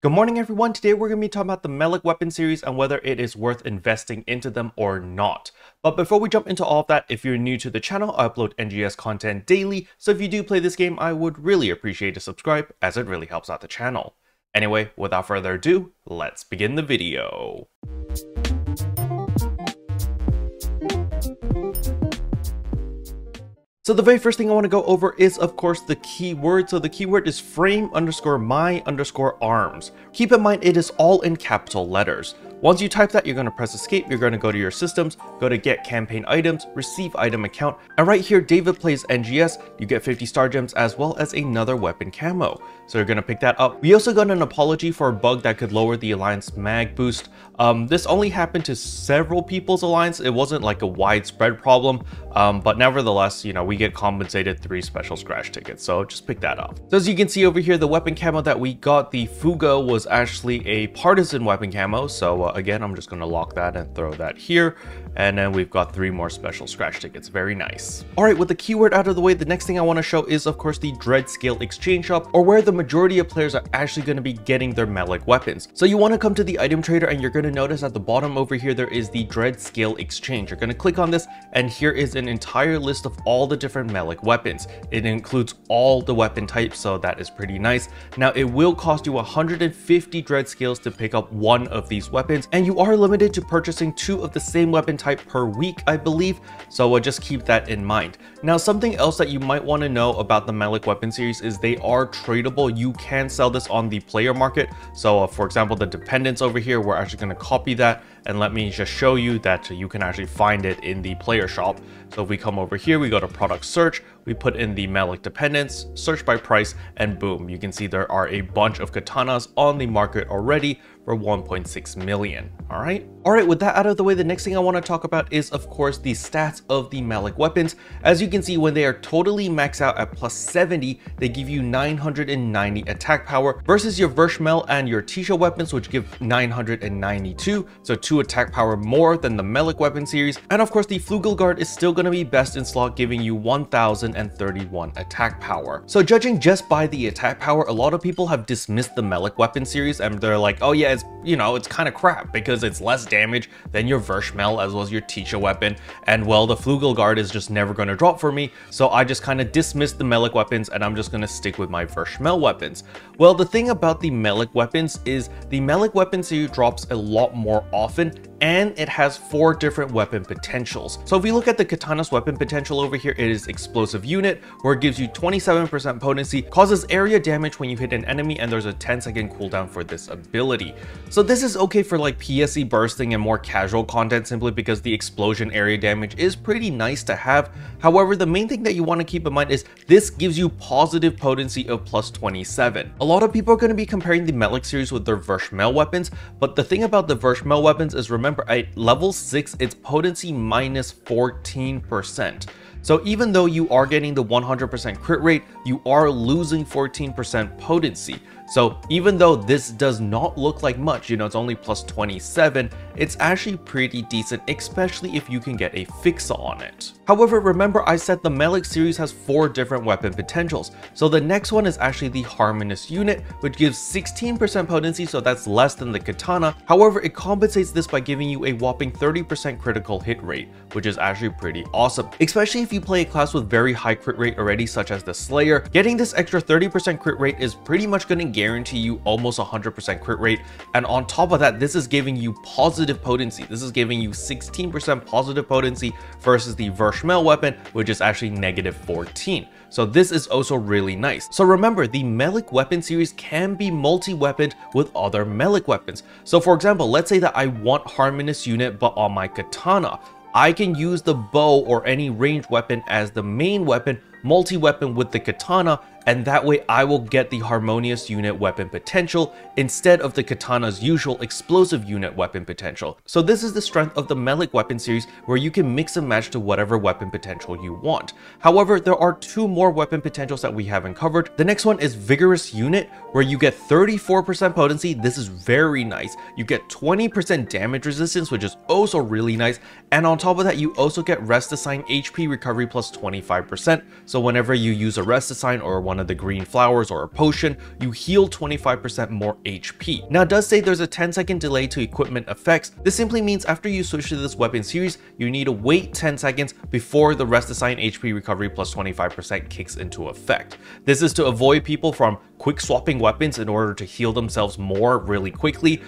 Good morning everyone, today we're going to be talking about the Melek weapon series and whether it is worth investing into them or not. But before we jump into all of that, if you're new to the channel, I upload NGS content daily, so if you do play this game, I would really appreciate a subscribe as it really helps out the channel. Anyway, without further ado, let's begin the video. So the very first thing I want to go over is, of course, the keyword. So the keyword is frame_my_arms. Keep in mind, it is all in capital letters. Once you type that, you're going to press escape, you're going to go to your systems, go to get campaign items, receive item account, and right here, David plays NGS, you get 50 star gems as well as another weapon camo. So you're going to pick that up. We also got an apology for a bug that could lower the alliance mag boost. This only happened to several people's alliance. It wasn't like a widespread problem, but nevertheless, you know, we get compensated 3 special scratch tickets. So just pick that up. So as you can see over here, the weapon camo that we got, the Fuga, was actually a partisan weapon camo. So again, I'm just going to lock that and throw that here. And then we've got 3 more special scratch tickets. Very nice. All right, with the keyword out of the way, the next thing I want to show is, of course, the Dread Scale Exchange Shop, or where the majority of players are actually going to be getting their Melek weapons. So you want to come to the item trader and you're going to notice at the bottom over here, there is the Dread Scale Exchange. You're going to click on this and here is an entire list of all the different Melek weapons. It includes all the weapon types, so that is pretty nice. Now, it will cost you 150 Dread Scales to pick up one of these weapons, and you are limited to purchasing 2 of the same weapon type per week, I believe, so just keep that in mind. Now, something else that you might want to know about the Melek weapon series is they are tradable. You can sell this on the player market. So for example, the dependents over here, we're actually going to copy that, and let me just show you that you can actually find it in the player shop. So if we come over here, we go to product search, we put in the Melek dependents, search by price, and boom, you can see there are a bunch of katanas on the market already for 1.6 million. All right, with that out of the way, the next thing I want to talk about is, of course, the stats of the Melek weapons. As you can see, when they are totally maxed out at plus 70, they give you 990 attack power versus your Vershmel and your Tisha weapons, which give 992, so 2 attack power more than the Melek weapon series. And of course, the Flugelguard is still going to be best in slot, giving you 1031 attack power. So judging just by the attack power, a lot of people have dismissed the Melek weapon series and they're like, oh yeah, it's, you know, it's kind of crap because it's less damage than your Vershmel as well as your Tisha weapon, and well, the Flugelguard is just never going to drop for me, so I just kind of dismissed the Melek weapons and I'm just going to stick with my Vershmel weapons. Well, the thing about the Melek weapons is the Melek weapon series drops a lot more often, and it has 4 different weapon potentials. So if we look at the Katana's weapon potential over here, it is Explosive Unit, where it gives you 27% potency, causes area damage when you hit an enemy, and there's a 10-second cooldown for this ability. So this is okay for like PSE bursting and more casual content, simply because the explosion area damage is pretty nice to have. However, the main thing that you want to keep in mind is this gives you positive potency of plus 27. A lot of people are going to be comparing the Melek series with their Vershmel weapons, but the thing about the Vershmel weapons is, remember, at level 6, it's potency minus 14%. So even though you are getting the 100% crit rate, you are losing 14% potency. So even though this does not look like much, you know, it's only plus 27, it's actually pretty decent, especially if you can get a fix on it. However, remember I said the Melek series has 4 different weapon potentials. So the next one is actually the Harmonious Unit, which gives 16% potency, so that's less than the Katana. However, it compensates this by giving you a whopping 30% critical hit rate, which is actually pretty awesome. Especially if you play a class with very high crit rate already, such as the Slayer, getting this extra 30% crit rate is pretty much going to guarantee you almost 100% crit rate, and on top of that, this is giving you positive potency. This is giving you 16% positive potency versus the Vershmel weapon, which is actually negative 14. So this is also really nice. So remember, the Melek weapon series can be multi-weaponed with other Melek weapons. So for example, let's say that I want Harmonious Unit but on my Katana. I can use the bow or any ranged weapon as the main weapon, multi-weapon with the Katana, and that way I will get the Harmonious Unit weapon potential instead of the Katana's usual Explosive Unit weapon potential. So this is the strength of the Melek weapon series, where you can mix and match to whatever weapon potential you want. However, there are 2 more weapon potentials that we haven't covered. The next one is Vigorous Unit, where you get 34% potency. This is very nice. You get 20% damage resistance, which is also really nice, and on top of that, you also get Rest Assign HP recovery plus 25%. So whenever you use a Rest Assign or one one of the green flowers or a potion, you heal 25% more HP. Now it does say there's a 10-second delay to equipment effects. This simply means after you switch to this weapon series, you need to wait 10 seconds before the rest assigned HP recovery plus 25% kicks into effect. This is to avoid people from quick swapping weapons in order to heal themselves more really quickly.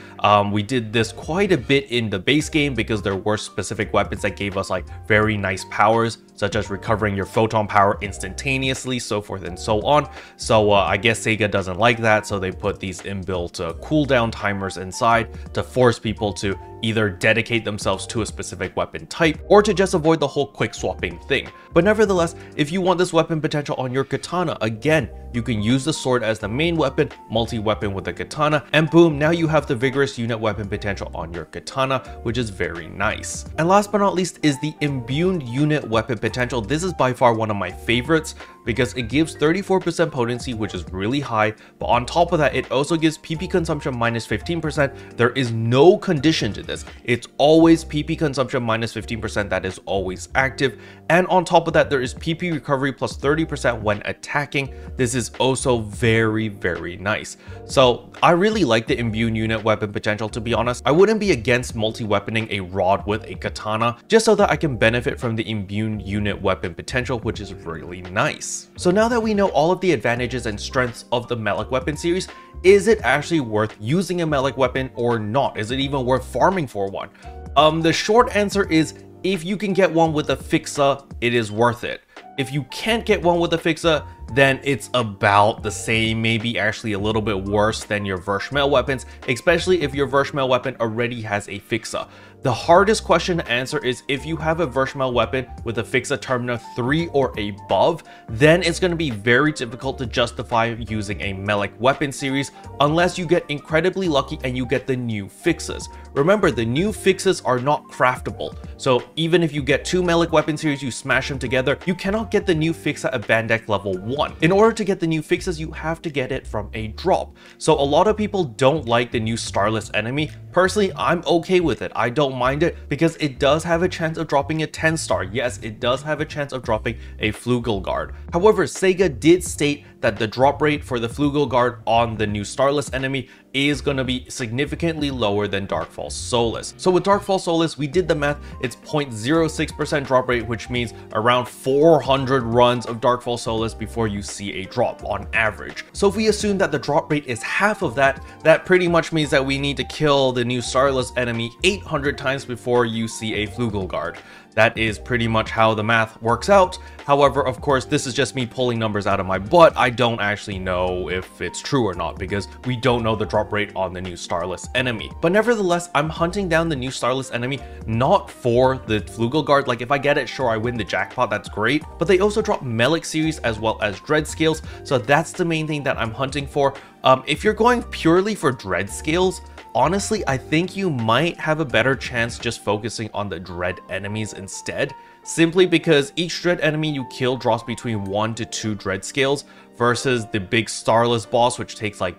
We did this quite a bit in the base game because there were specific weapons that gave us like very nice powers, such as recovering your photon power instantaneously, so forth and so on. So I guess Sega doesn't like that, so they put these inbuilt cooldown timers inside to force people to either dedicate themselves to a specific weapon type or to just avoid the whole quick swapping thing. But nevertheless, if you want this weapon potential on your katana, again, you can use the sword as the main weapon, multi-weapon with the katana, and boom, now you have the vigorous unit weapon potential on your katana, which is very nice. And last but not least is the imbued unit weapon potential. This is by far one of my favorites because it gives 34% potency, which is really high, but on top of that, it also gives PP consumption minus 15%. There is no condition to this. It's always PP consumption minus 15%, that is always active. And on top of that, there is PP recovery plus 30% when attacking. This is also very, very nice. So I really like the imbued unit weapon potential, to be honest. I wouldn't be against multi-weaponing a rod with a katana, just so that I can benefit from the imbued unit weapon potential, which is really nice. So now that we know all of the advantages and strengths of the Melek weapon series, is it actually worth using a Melek weapon or not? Is it even worth farming for one? The short answer is, if you can get one with a fixa, it is worth it. If you can't get one with a fixa, then it's about the same, maybe actually a little bit worse than your Verschmail weapons, especially if your Verschmail weapon already has a fixa. The hardest question to answer is if you have a Verschmail weapon with a fixa terminal 3 or above, then it's going to be very difficult to justify using a Melek weapon series unless you get incredibly lucky and you get the new fixas. Remember, the new fixas are not craftable, so even if you get 2 Melek weapon series, you smash them together, you cannot get the new fixa at Bandec level 1. In order to get the new fixas, you have to get it from a drop. So a lot of people don't like the new Starless enemy. Personally, I'm okay with it. I don't mind it because it does have a chance of dropping a 10-star. Yes, it does have a chance of dropping a Flugelguard. However, Sega did state that the drop rate for the Flugelguard on the new Starless enemy is going to be significantly lower than Darkfall Solus. So with Darkfall Solus, we did the math, it's 0.06% drop rate, which means around 400 runs of Darkfall Solus before you see a drop on average. So if we assume that the drop rate is half of that, that pretty much means that we need to kill the new Starless enemy 800 times before you see a Flugelguard. That is pretty much how the math works out. However, of course, this is just me pulling numbers out of my butt. I don't actually know if it's true or not because we don't know the drop rate on the new Starless enemy. But nevertheless, I'm hunting down the new Starless enemy not for the Flugelguard. Like, if I get it, sure, I win the jackpot, that's great. But they also drop Melek series as well as Dread scales, so that's the main thing that I'm hunting for. If you're going purely for Dread scales, honestly, I think you might have a better chance just focusing on the Dread enemies instead, simply because each Dread enemy you kill drops between 1 to 2 Dread scales versus the big Starless boss, which takes like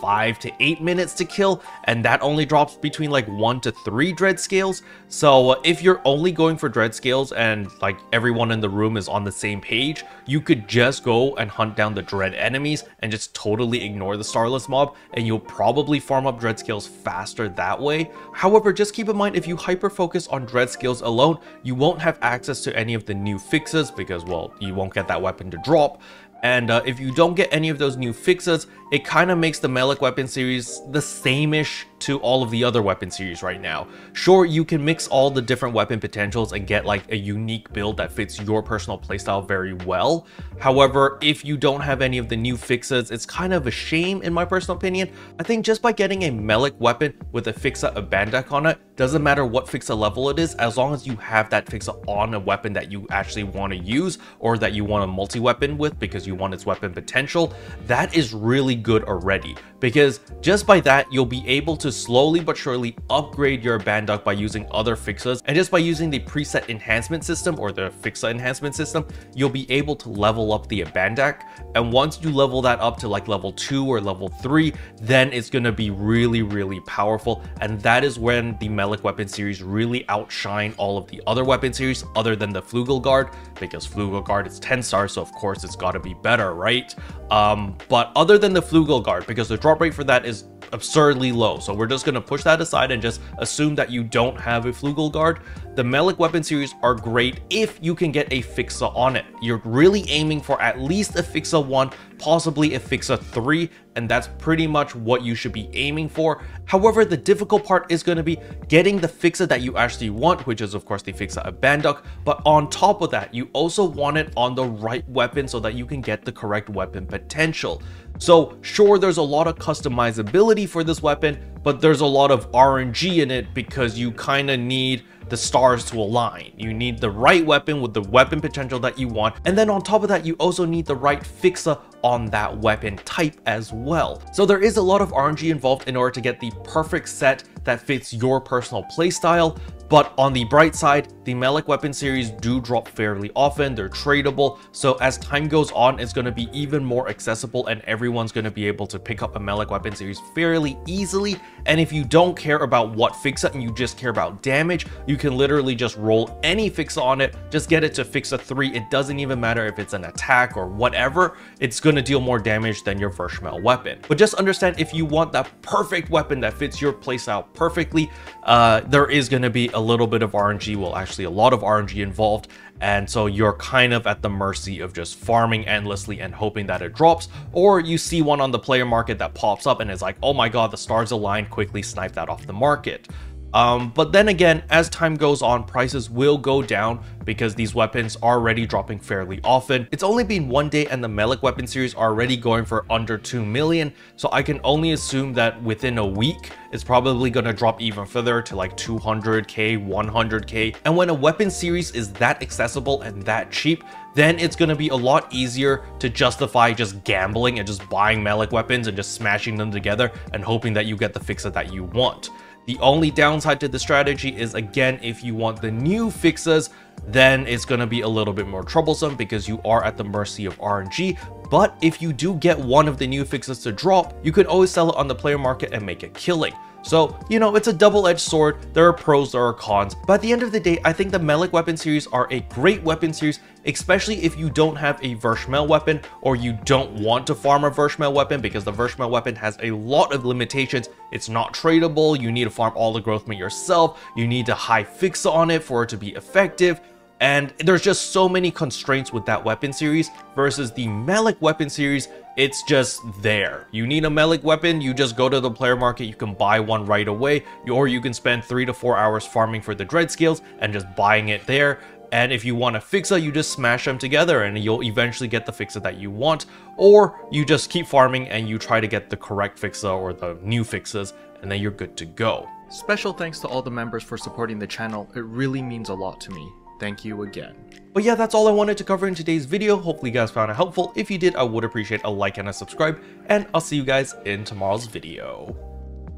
5 to 8 minutes to kill, and that only drops between like 1 to 3 Dread scales. So if you're only going for Dread scales and like everyone in the room is on the same page, you could just go and hunt down the Dread enemies and just totally ignore the Starless mob, and you'll probably farm up Dread scales faster that way. However, just keep in mind, if you hyper focus on Dread scales alone, you won't have access to any of the new fixes because, well, you won't get that weapon to drop. And if you don't get any of those new fixes, it kind of makes the Melek weapon series the same-ish to all of the other weapon series right now. Sure, you can mix all the different weapon potentials and get like a unique build that fits your personal playstyle very well. However, if you don't have any of the new fixes, it's kind of a shame in my personal opinion. I think just by getting a Melek weapon with a fixa of Bandec on it, doesn't matter what fixa level it is, as long as you have that fixa on a weapon that you actually want to use or that you want a multi-weapon with because you want its weapon potential, that is really good already. Because just by that, you'll be able to slowly but surely upgrade your Banduck by using other fixas, and just by using the preset enhancement system or the fixa enhancement system, you'll be able to level up the Banduck. And once you level that up to like level 2 or level 3, then it's going to be really powerful, and that is when the Melek weapon series really outshine all of the other weapon series other than the Flugelguard, because Flugelguard is 10 stars, so of course it's got to be better, right? But other than the Flugelguard, because the drop rate for that is absurdly low, so we're just going to push that aside and just assume that you don't have a Flugelguard, the Melek weapon series are great if you can get a fixa on it. You're really aiming for at least a fixa 1, possibly a fixa 3, and that's pretty much what you should be aiming for. However, the difficult part is going to be getting the fixa that you actually want, which is of course the fixa Banduck, but on top of that, you also want it on the right weapon so that you can get the correct weapon potential. So sure, there's a lot of customizability for this weapon, but there's a lot of RNG in it because you kind of need the stars to align. You need the right weapon with the weapon potential that you want, and then on top of that, you also need the right fixa on that weapon type as well. So there is a lot of RNG involved in order to get the perfect set that fits your personal playstyle. But on the bright side, the Melek weapon series do drop fairly often, they're tradable, so as time goes on, it's going to be even more accessible and everyone's going to be able to pick up a Melek weapon series fairly easily. And if you don't care about what fixa and you just care about damage, you can literally just roll any fixa on it, just get it to fixa 3, it doesn't even matter if it's an attack or whatever, it's going to deal more damage than your Verschmel weapon. But just understand, if you want that perfect weapon that fits your playstyle perfectly, there is going to be a little bit of RNG, well actually a lot of RNG involved, and so you're kind of at the mercy of just farming endlessly and hoping that it drops, or you see one on the player market that pops up and it's like, oh my god, the stars align, quickly snipe that off the market. But then again, as time goes on, prices will go down because these weapons are already dropping fairly often. It's only been 1 day and the Melek weapon series are already going for under 2 million, so I can only assume that within a week, it's probably going to drop even further to like 200k, 100k. And when a weapon series is that accessible and that cheap, then it's going to be a lot easier to justify just gambling and just buying Melek weapons and just smashing them together and hoping that you get the fixa that you want. The only downside to the strategy is, again, if you want the new fixas, then it's going to be a little bit more troublesome because you are at the mercy of RNG. But if you do get one of the new fixas to drop, you can always sell it on the player market and make a killing. So, you know, it's a double-edged sword. There are pros, there are cons. But at the end of the day, I think the Melek weapon series are a great weapon series, especially if you don't have a Verschmel weapon or you don't want to farm a Verschmel weapon, because the Verschmel weapon has a lot of limitations. It's not tradable. You need to farm all the growth meat yourself. You need a high fixa on it for it to be effective. And there's just so many constraints with that weapon series versus the Melek weapon series. It's just there. You need a Melek weapon, you just go to the player market, you can buy one right away, or you can spend 3 to 4 hours farming for the dread scales and just buying it there. And if you want a fixa, you just smash them together and you'll eventually get the fixa that you want, or you just keep farming and you try to get the correct fixa or the new fixas, and then you're good to go. Special thanks to all the members for supporting the channel. It really means a lot to me. Thank you again. But yeah, that's all I wanted to cover in today's video. Hopefully you guys found it helpful. If you did, I would appreciate a like and a subscribe, and I'll see you guys in tomorrow's video.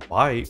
Bye.